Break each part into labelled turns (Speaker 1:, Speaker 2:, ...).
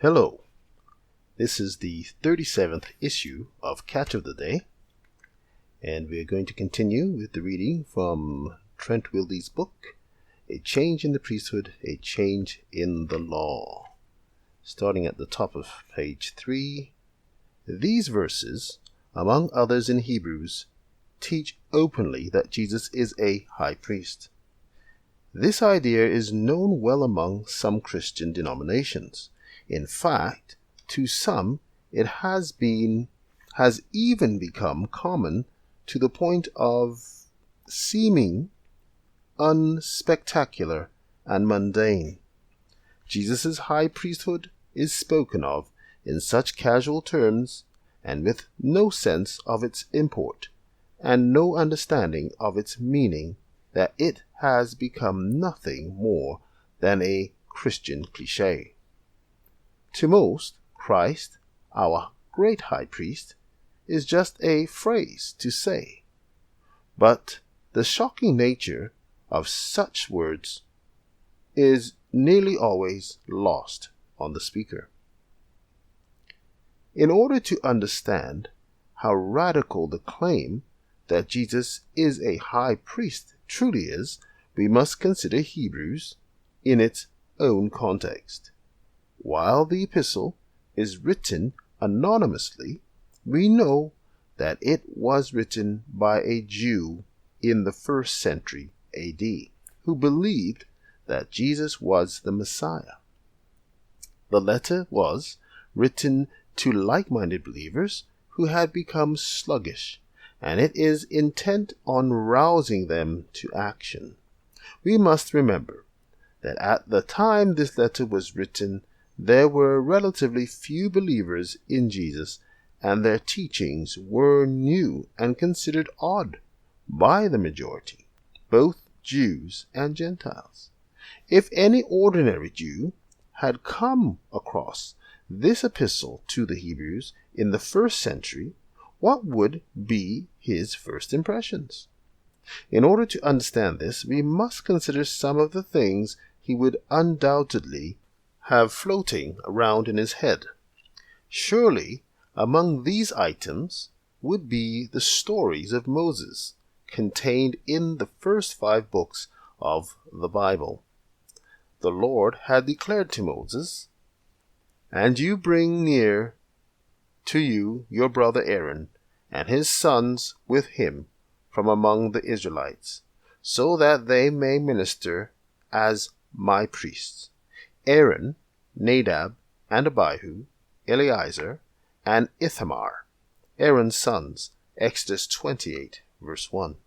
Speaker 1: Hello, this is the 37th issue of Catch of the Day, and we're going to continue with the reading from Trent Wildy's book, A Change in the Priesthood, A Change in the Law. Starting at the top of page 3, these verses, among others in Hebrews, teach openly that Jesus is a high priest. This idea is known well among some Christian denominations. In fact, to some, it has even become common to the point of seeming unspectacular and mundane. Jesus' high priesthood is spoken of in such casual terms and with no sense of its import and no understanding of its meaning that it has become nothing more than a Christian cliché. To most, Christ, our great high priest, is just a phrase to say. But the shocking nature of such words is nearly always lost on the speaker. In order to understand how radical the claim that Jesus is a high priest truly is, we must consider Hebrews in its own context. While the epistle is written anonymously, we know that it was written by a Jew in the 1st century A.D., who believed that Jesus was the Messiah. The letter was written to like-minded believers who had become sluggish, and it is intent on rousing them to action. We must remember that at the time this letter was written, there were relatively few believers in Jesus, and their teachings were new and considered odd by the majority, both Jews and Gentiles. If any ordinary Jew had come across this epistle to the Hebrews in the 1st century, what would be his first impressions? In order to understand this, we must consider some of the things he would undoubtedly have floating around in his head. Surely, among these items would be the stories of Moses, contained in the first 5 books of the Bible. The Lord had declared to Moses, "And you bring near to you your brother Aaron, and his sons with him from among the Israelites, so that they may minister as my priests. Aaron, Nadab, and Abihu, Eleazar, and Ithamar, Aaron's sons." Exodus 28, verse 1.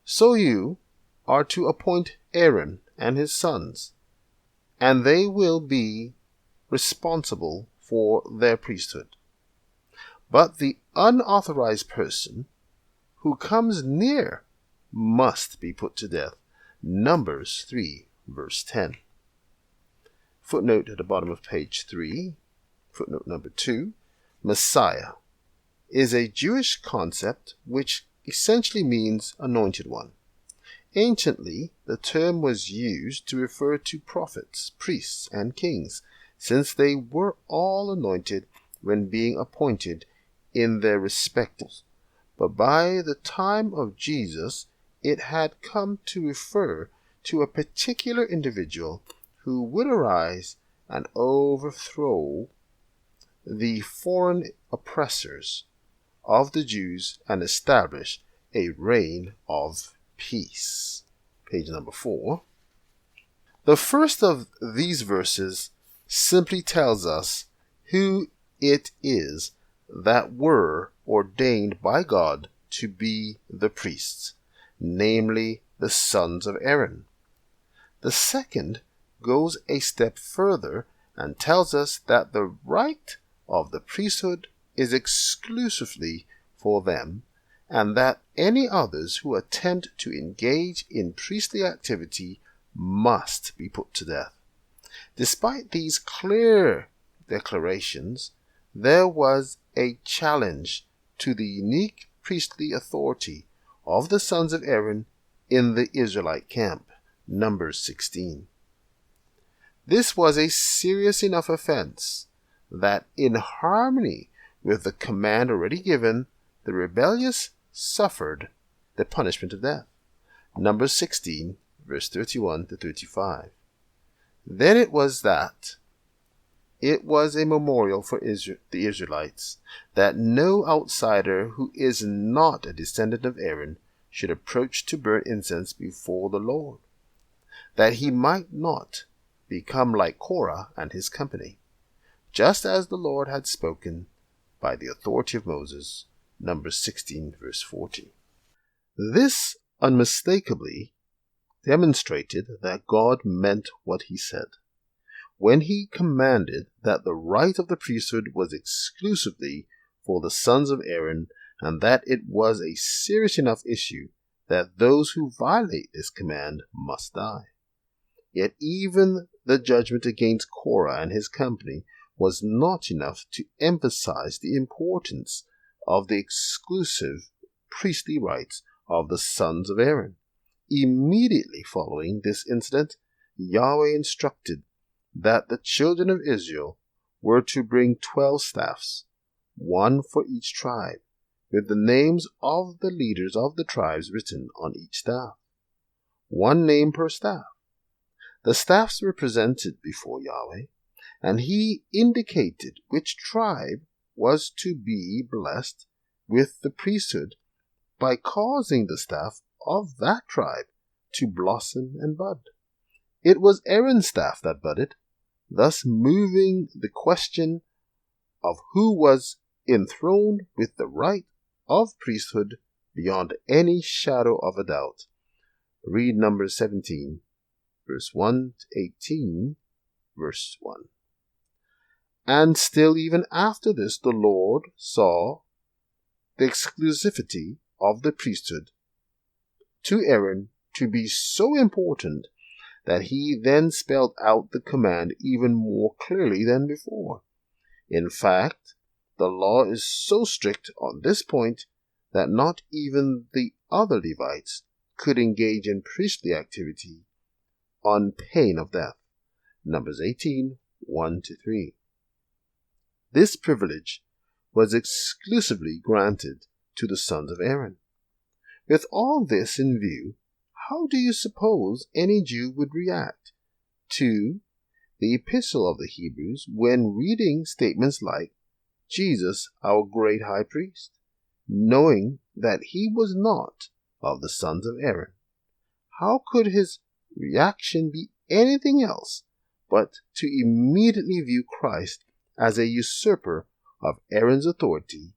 Speaker 1: So you are to appoint Aaron and his sons, and they will be responsible for their priesthood. But the unauthorized person who comes near must be put to death. Numbers 3, verse 10. Footnote at the bottom of page 3, footnote number 2, Messiah is a Jewish concept which essentially means anointed one. Anciently, the term was used to refer to prophets, priests, and kings, since they were all anointed when being appointed in their respectives. But by the time of Jesus, it had come to refer to a particular individual who would arise and overthrow the foreign oppressors of the Jews and establish a reign of peace. Page number 4. The first of these verses simply tells us who it is that were ordained by God to be the priests, namely the sons of Aaron. The second goes a step further and tells us that the right of the priesthood is exclusively for them, and that any others who attempt to engage in priestly activity must be put to death. Despite these clear declarations, there was a challenge to the unique priestly authority of the sons of Aaron in the Israelite camp. Numbers 16. This was a serious enough offense that, in harmony with the command already given, the rebellious suffered the punishment of death. Numbers 16, verse 31 to 35. Then it was that it was a memorial for the Israelites that no outsider who is not a descendant of Aaron should approach to burn incense before the Lord, that he might not become like Korah and his company, just as the Lord had spoken by the authority of Moses. Numbers 16, verse 40. This unmistakably demonstrated that God meant what he said when he commanded that the right of the priesthood was exclusively for the sons of Aaron, and that it was a serious enough issue that those who violate this command must die. Yet even the judgment against Korah and his company was not enough to emphasize the importance of the exclusive priestly rights of the sons of Aaron. Immediately following this incident, Yahweh instructed that the children of Israel were to bring 12 staffs, one for each tribe, with the names of the leaders of the tribes written on each staff, one name per staff. The staffs were presented before Yahweh, and he indicated which tribe was to be blessed with the priesthood by causing the staff of that tribe to blossom and bud. It was Aaron's staff that budded, thus moving the question of who was enthroned with the right of priesthood beyond any shadow of a doubt. Read Numbers 17, verse 1 to 18, verse 1. And still, even after this, the Lord saw the exclusivity of the priesthood to Aaron to be so important that he then spelled out the command even more clearly than before. In fact, the law is so strict on this point that not even the other Levites could engage in priestly activity on pain of death. Numbers 18, 1 to 3. This privilege was exclusively granted to the sons of Aaron. With all this in view, how do you suppose any Jew would react to the epistle of the Hebrews when reading statements like, Jesus, our great high priest, knowing that he was not of the sons of Aaron? How could his reaction be anything else but to immediately view Christ as a usurper of Aaron's authority,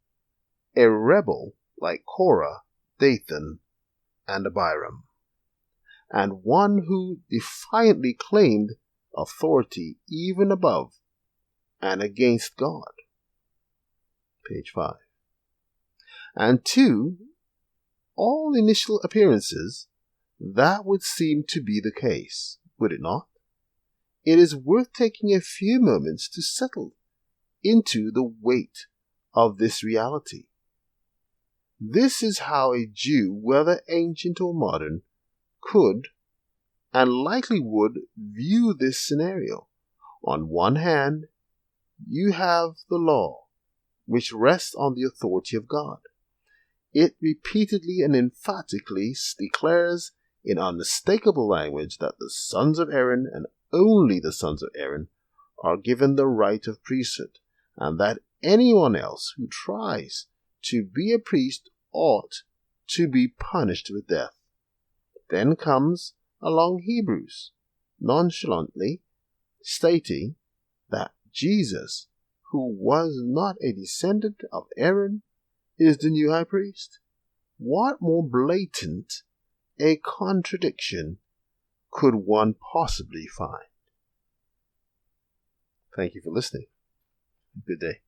Speaker 1: a rebel like Korah, Dathan, and Abiram, and one who defiantly claimed authority even above and against God? Page 5. And to all initial appearances, that would seem to be the case, would it not? It is worth taking a few moments to settle into the weight of this reality. This is how a Jew, whether ancient or modern, could and likely would view this scenario. On one hand, you have the law, which rests on the authority of God. It repeatedly and emphatically declares in unmistakable language that the sons of Aaron, and only the sons of Aaron, are given the right of priesthood, and that anyone else who tries to be a priest ought to be punished with death. Then comes along Hebrews, nonchalantly stating that Jesus, who was not a descendant of Aaron, is the new high priest. What more blatant a contradiction could one possibly find? Thank you for listening. Good day.